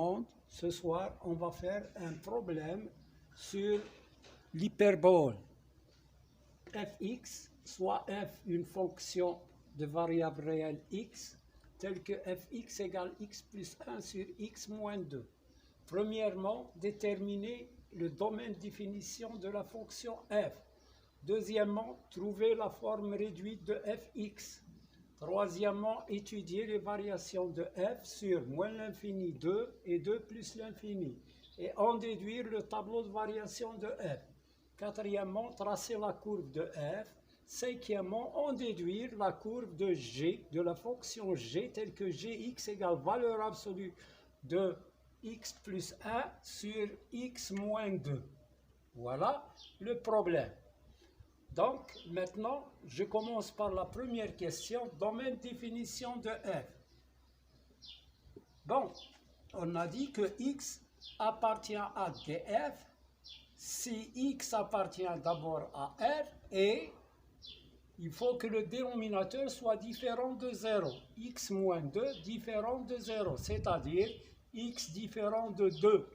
monde, ce soir, on va faire un problème sur l'hyperbole fx, soit f une fonction de variable réelle x, telle que fx égale x plus 1 sur x moins 2. Premièrement, déterminer le domaine de définition de la fonction f. Deuxièmement, trouver la forme réduite de fx. Troisièmement, étudier les variations de f sur moins l'infini 2 et 2 plus l'infini, et en déduire le tableau de variation de f. Quatrièmement, tracer la courbe de f. Cinquièmement, en déduire la courbe de g, de la fonction g, telle que gx égale valeur absolue de x plus 1 sur x moins 2. Voilà le problème. Donc, maintenant, je commence par la première question, domaine de définition de f. Bon, on a dit que x appartient à df, si x appartient d'abord à r, et il faut que le dénominateur soit différent de 0. X moins 2 différent de 0, c'est-à-dire x différent de 2.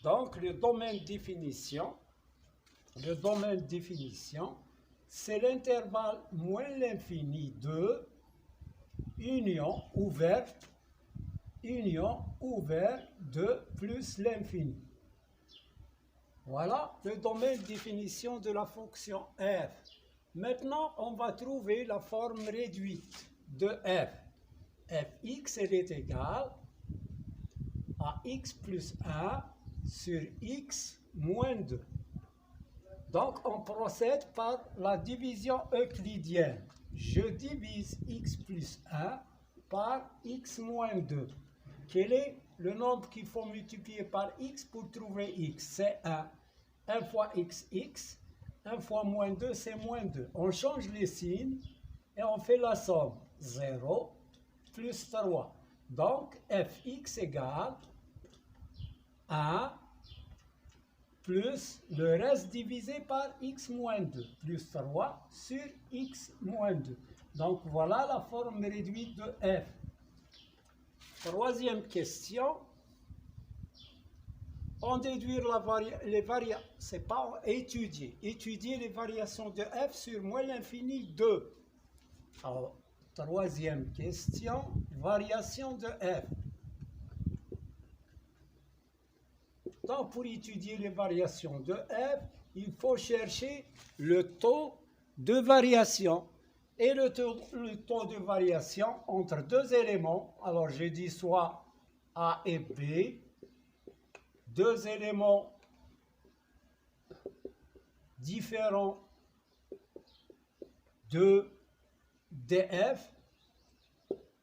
Donc, le domaine de définition, c'est l'intervalle moins l'infini 2, union ouvert de plus l'infini. Voilà le domaine de définition de la fonction f. Maintenant, on va trouver la forme réduite de f. Fx, elle est égale à x plus 1 sur x moins 2. Donc, on procède par la division euclidienne. Je divise x plus 1 par x moins 2. Quel est le nombre qu'il faut multiplier par x pour trouver x? C'est 1. 1 fois x, 1 fois moins 2, c'est moins 2. On change les signes et on fait la somme. 0 plus 3. Donc, fx égale 1 plus le reste divisé par x moins 2, plus 3 sur x moins 2. Donc, voilà la forme réduite de f. Troisième question. En déduire les variations, c'est pas étudier. Étudier les variations de f sur moins l'infini 2. Alors, troisième question, variation de f. Donc, pour étudier les variations de f, il faut chercher le taux de variation. Et le taux de variation entre deux éléments, alors j'ai dit soit A et B, deux éléments différents de df.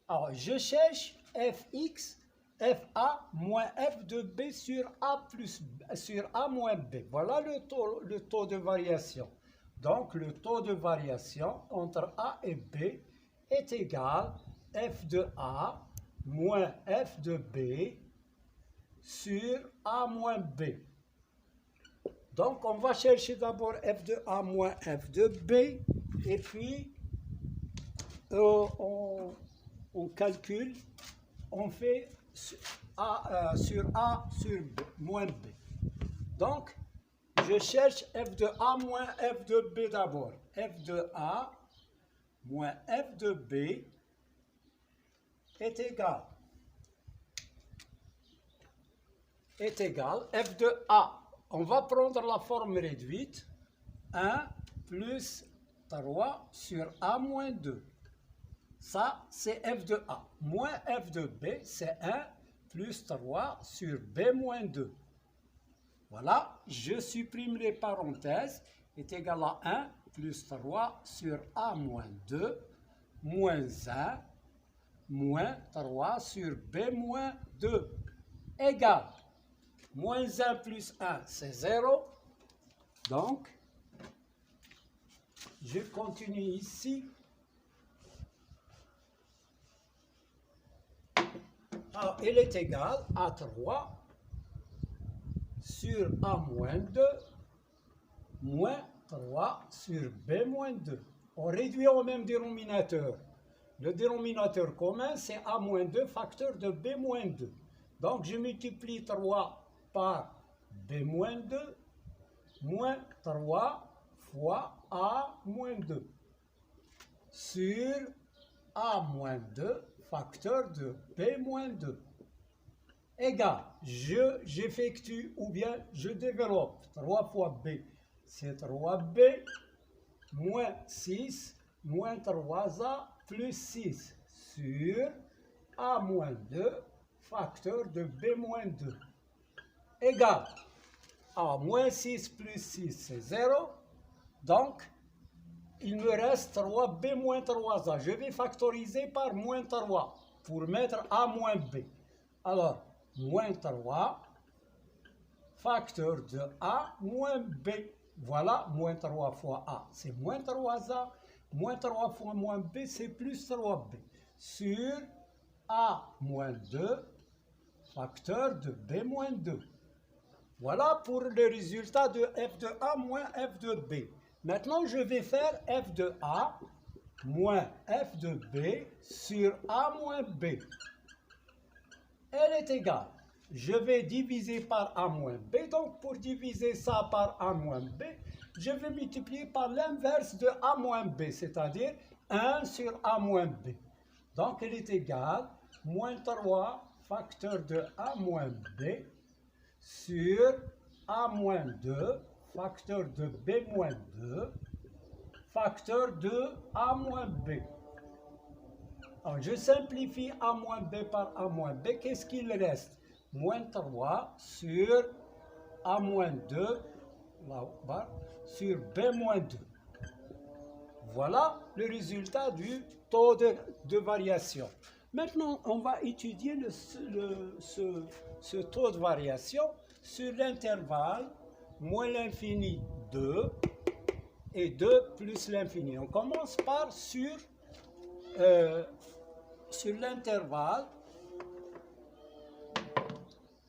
Alors, je cherche fx, fa moins f de b sur a moins b. Voilà le taux de variation. Donc, le taux de variation entre a et b est égal à f de a moins f de b sur a moins b. Donc, on va chercher d'abord f de a moins f de b, et puis on calcule, on fait a sur b, moins b. Donc, je cherche f de a moins f de b d'abord. F de a moins f de b est égal f de a. On va prendre la forme réduite, 1 plus 3 sur a moins 2. Ça, c'est f de a. Moins f de b, c'est 1 plus 3 sur b moins 2. Voilà, je supprime les parenthèses, est égal à 1 plus 3 sur a moins 2, moins 1, moins 3 sur b moins 2, égal. Moins 1 plus 1, c'est 0. Donc, je continue ici. Alors, il est égal à 3 sur a moins 2 moins 3 sur b moins 2. On réduit au même dénominateur. Le dénominateur commun, c'est a moins 2 facteur de b moins 2. Donc je multiplie 3 par B moins 2, moins 3 fois A moins 2, sur A moins 2, facteur de B moins 2, égale, j'effectue ou bien je développe 3 fois B, c'est 3B, moins 6, moins 3A, plus 6, sur A moins 2, facteur de B moins 2, égale A moins 6 plus 6, c'est 0, donc il me reste 3B moins 3A. Je vais factoriser par moins 3 pour mettre A moins B. Alors, moins 3, facteur de A moins B. Voilà, moins 3 fois A, c'est moins 3A. Moins 3 fois moins B, c'est plus 3B. Sur A moins 2, facteur de B moins 2. Voilà pour le résultat de f de A moins f de B. Maintenant, je vais faire f de A moins f de B sur A moins B. Elle est égale. Je vais diviser par A moins B. Donc, pour diviser ça par A moins B, je vais multiplier par l'inverse de A moins B, c'est-à-dire 1 sur A moins B. Donc, elle est égale moins 3 facteur de A moins B sur A moins 2 facteur de B moins 2 facteur de A moins B. Alors, je simplifie A moins B par A moins B. Qu'est-ce qu'il reste? Moins 3 sur A moins 2 là-bas, sur B moins 2. Voilà le résultat du taux de variation. Maintenant, on va étudier ce taux de variation sur l'intervalle moins l'infini 2 et 2 plus l'infini. On commence par sur l'intervalle.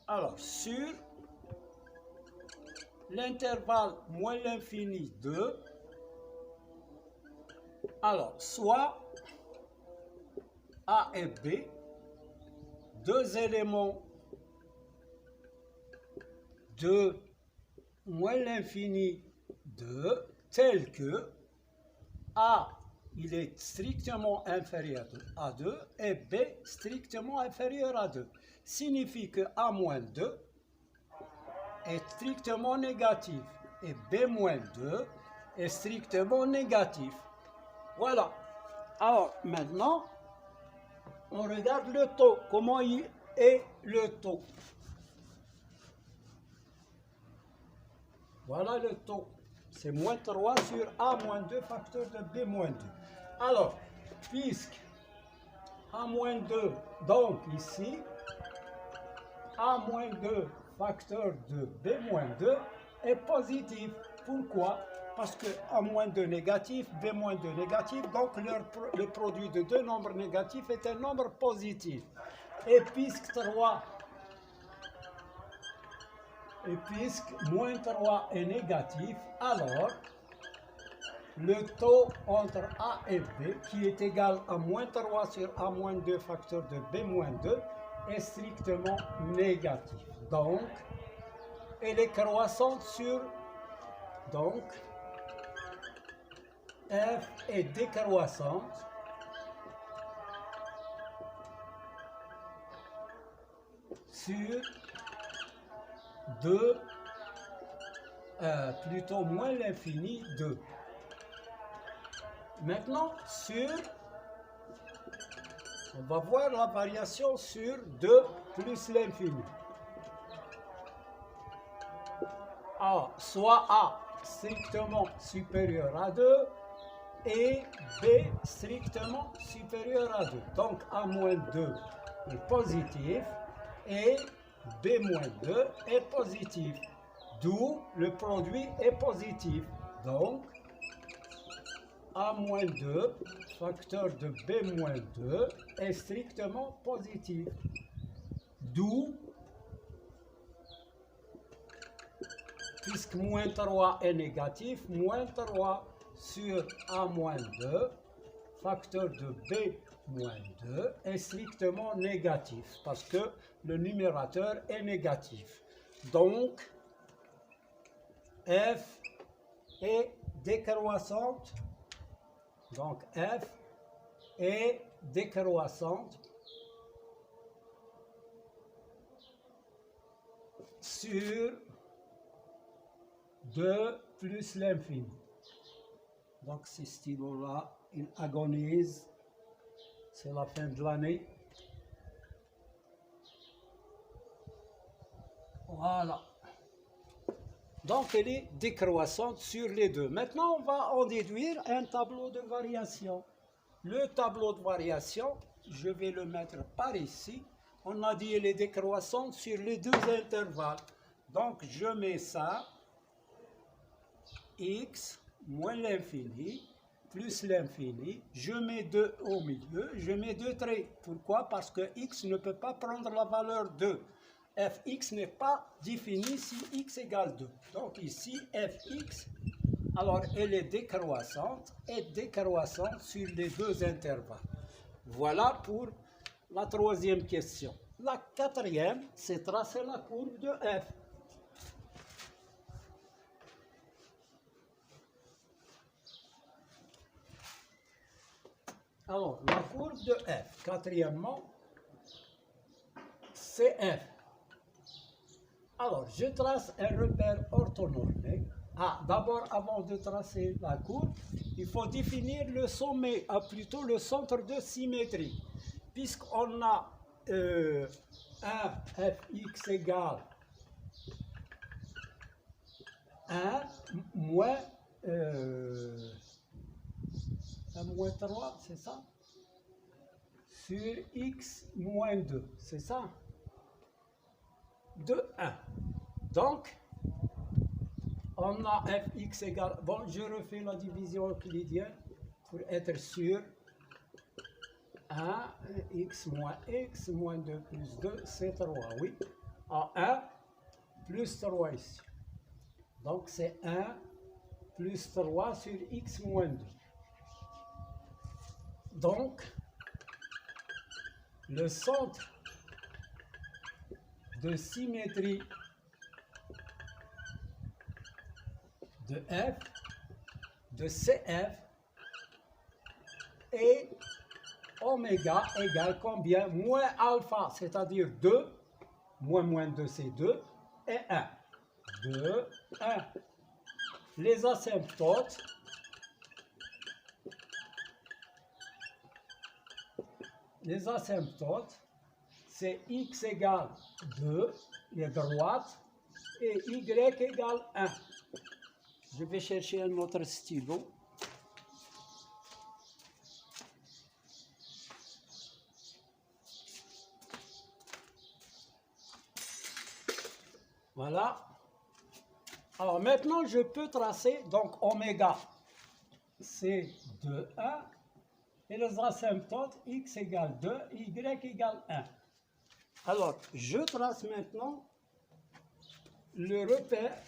Alors, sur l'intervalle moins l'infini 2, alors, soit A et B, deux éléments de moins l'infini 2, tels que A, il est strictement inférieur à 2 et B strictement inférieur à 2. Signifie que A moins 2 est strictement négatif et B moins 2 est strictement négatif. Voilà. Alors maintenant, on regarde le taux. Comment il est le taux? Voilà le taux. C'est moins 3 sur A moins 2 facteur de B moins 2. Alors, puisque A moins 2, donc ici, A moins 2 facteur de B moins 2 est positif. Pourquoi? Parce que A moins 2 négatif, B moins 2 négatif, donc le produit de deux nombres négatifs est un nombre positif. Et puisque moins 3 est négatif, alors le taux entre A et B, qui est égal à moins 3 sur A moins 2 facteur de B moins 2, est strictement négatif. Donc, elle est croissante sur, donc, F est décroissante sur 2, plutôt moins l'infini 2. Maintenant, on va voir la variation sur 2 plus l'infini. A, soit A strictement supérieur à 2 et B strictement supérieur à 2. Donc A moins 2 est positif et B moins 2 est positif. D'où le produit est positif. Donc A moins 2 facteur de B moins 2 est strictement positif. D'où, puisque moins 3 est négatif, moins 3 sur A moins 2 facteur de B moins 2 est strictement négatif parce que le numérateur est négatif. Donc, f est décroissante. Donc, f est décroissante sur 2 plus l'infini. Donc, ces stylos-là, ils agonisent. C'est la fin de l'année. Voilà. Donc, elle est décroissante sur les deux. Maintenant, on va en déduire un tableau de variation. Le tableau de variation, je vais le mettre par ici. On a dit elle est décroissante sur les deux intervalles. Donc, je mets ça, x moins l'infini, plus l'infini. Je mets 2 au milieu, je mets 2 traits. Pourquoi? Parce que x ne peut pas prendre la valeur 2. Fx n'est pas défini si x égale 2. Donc ici, Fx, alors elle est décroissante sur les deux intervalles. Voilà pour la troisième question. La quatrième, c'est tracer la courbe de f. Alors, la courbe de f, quatrièmement, c'est f. Alors, je trace un repère orthonormé. D'abord, avant de tracer la courbe, il faut définir le sommet, plutôt le centre de symétrie. Puisqu'on a un fx égale 1 moins, moins 3, c'est ça? Sur x moins 2, c'est ça? De 1. Donc, on a fx égale... Bon, je refais la division euclidienne pour être sûr. 1, x moins 2 plus 2, c'est 3, oui. À 1 plus 3 ici. Donc, c'est 1 plus 3 sur x moins 2. Donc, le centre de symétrie de f, de CF, est oméga égale combien? Moins alpha, c'est-à-dire 2, moins 2 c'est 2, et 1. 2, 1. Les asymptotes, c'est x égale 2, les droites, et y égale 1. Je vais chercher un autre stylo. Voilà. Alors maintenant, je peux tracer, donc oméga, c'est 2, 1. Et les asymptotes, x égale 2, y égale 1. Alors, je trace maintenant le repère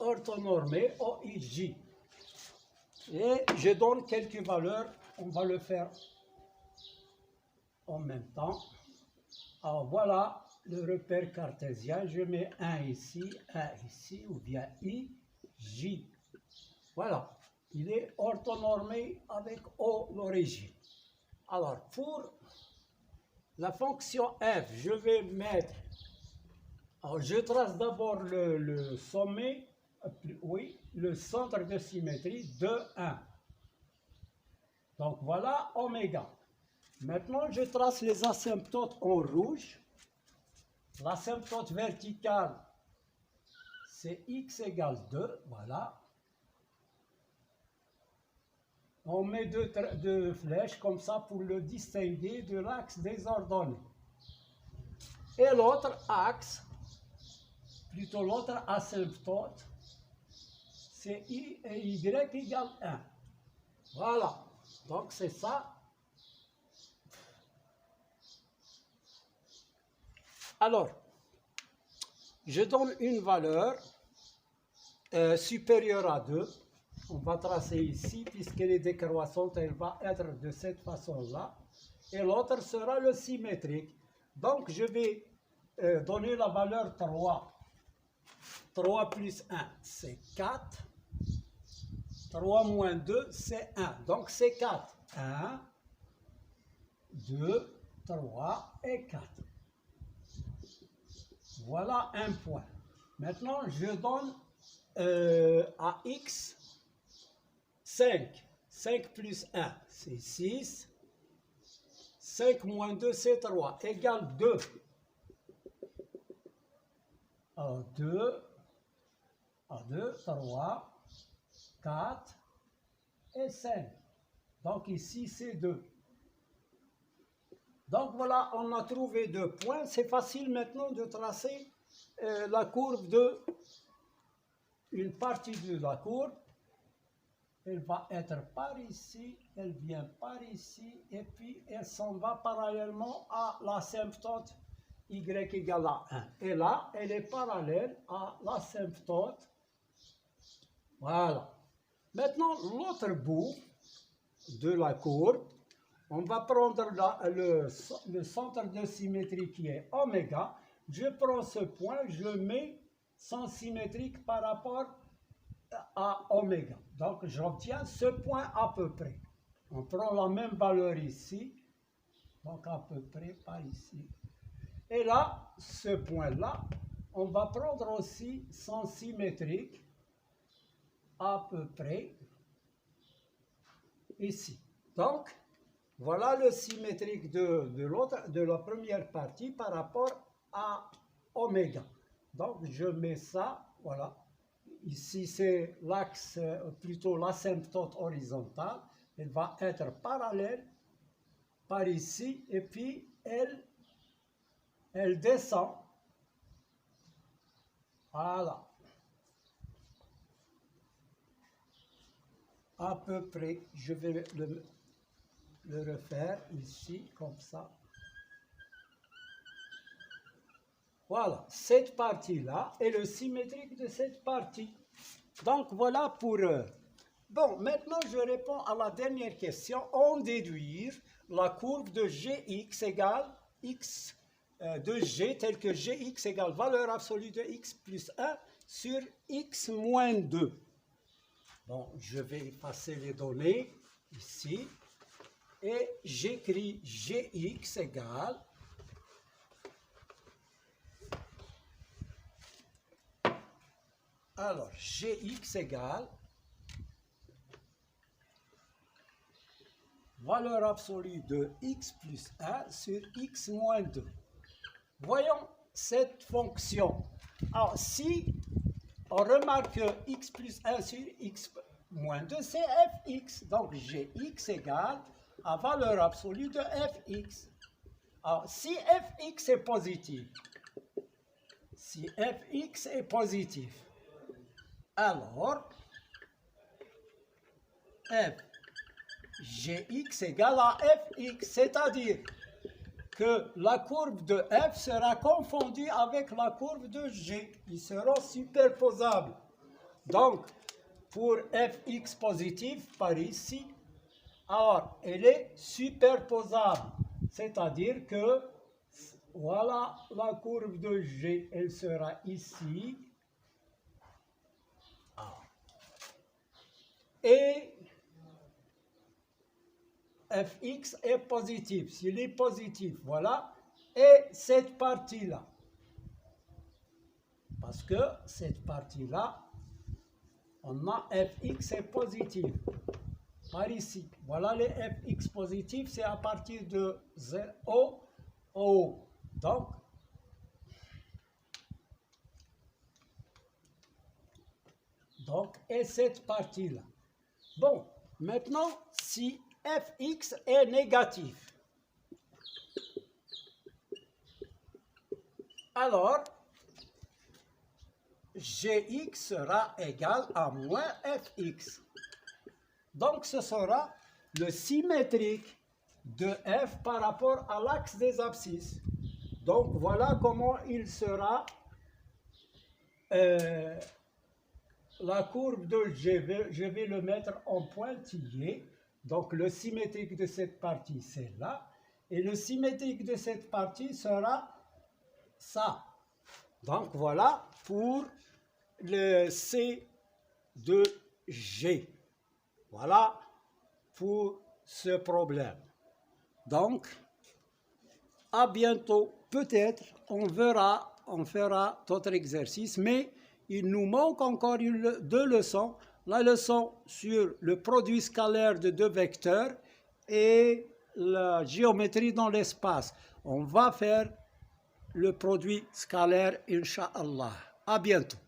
orthonormé OIJ. Et je donne quelques valeurs, on va le faire en même temps. Alors voilà le repère cartésien, je mets 1 ici, ou bien IJ. Voilà. Il est orthonormé avec O, l'origine. Alors, pour la fonction f, je vais mettre... Alors, je trace d'abord le sommet, oui, le centre de symétrie de 1. Donc, voilà oméga. Maintenant, je trace les asymptotes en rouge. L'asymptote verticale, c'est x égale 2, voilà. On met deux flèches comme ça pour le distinguer de l'axe des ordonnées. Et l'autre axe, plutôt l'autre asymptote, c'est I et Y égale 1. Voilà. Donc c'est ça. Alors, je donne une valeur supérieure à 2. on va tracer ici, puisqu'elle est décroissante, elle va être de cette façon-là. Et l'autre sera le symétrique. Donc, je vais donner la valeur 3. 3 plus 1, c'est 4. 3 moins 2, c'est 1. Donc, c'est 4. 1, 2, 3 et 4. Voilà un point. Maintenant, je donne à x 5. 5 plus 1, c'est 6. 5 moins 2, c'est 3. Égale 2. 2, 3, 4 et 5. Donc ici, c'est 2. Donc voilà, on a trouvé 2 points. C'est facile maintenant de tracer la courbe de une partie de la courbe. Elle va être par ici, elle vient par ici, et puis elle s'en va parallèlement à l'asymptote y égale à 1. Et là, elle est parallèle à l'asymptote. Voilà. Maintenant, l'autre bout de la courbe, on va prendre le centre de symétrie qui est oméga. Je prends ce point, je mets son symétrique par rapport à oméga. Donc, j'obtiens ce point à peu près. On prend la même valeur ici, donc à peu près par ici. Et là, ce point-là, on va prendre aussi son symétrique à peu près ici. Donc, voilà le symétrique de la première partie par rapport à oméga. Donc, je mets ça, voilà. Ici, c'est l'axe, plutôt l'asymptote horizontale. Elle va être parallèle par ici, et puis elle descend. Voilà. À peu près, je vais le refaire ici, comme ça. Voilà, cette partie-là est le symétrique de cette partie. Donc, voilà pour... Bon, maintenant, je réponds à la dernière question. On déduire la courbe de Gx égale x de G, tel que Gx égale valeur absolue de x plus 1 sur x moins 2. Bon, je vais effacer les données ici. Et j'écris Gx égale... Alors, Gx égale valeur absolue de x plus 1 sur x moins 2. Voyons cette fonction. Alors, si on remarque que x plus 1 sur x moins 2, c'est fx. Donc, Gx égale à valeur absolue de fx. Alors, si fx est positif, alors, Gx égale à fx, c'est-à-dire que la courbe de f sera confondue avec la courbe de g. Ils seront superposables. Donc, pour fx positif, par ici, alors, elle est superposable. C'est-à-dire que, voilà la courbe de g, elle sera ici. Et fx est positif. S'il est positif, voilà. Et cette partie-là. Parce que cette partie-là, on a fx est positif. Par ici. Voilà les fx positifs, c'est à partir de 0 au haut. Donc, et cette partie-là. Bon, maintenant, si fx est négatif, alors gx sera égal à moins fx. Donc, ce sera le symétrique de f par rapport à l'axe des abscisses. Donc, voilà comment il sera la courbe de G, je vais le mettre en pointillé. Donc le symétrique de cette partie, c'est là. Et le symétrique de cette partie sera ça. Donc voilà pour le C de G. Voilà pour ce problème. Donc, à bientôt. Peut-être on fera d'autres exercices, mais il nous manque encore deux leçons. La leçon sur le produit scalaire de deux vecteurs et la géométrie dans l'espace. On va faire le produit scalaire, Inch'Allah. À bientôt.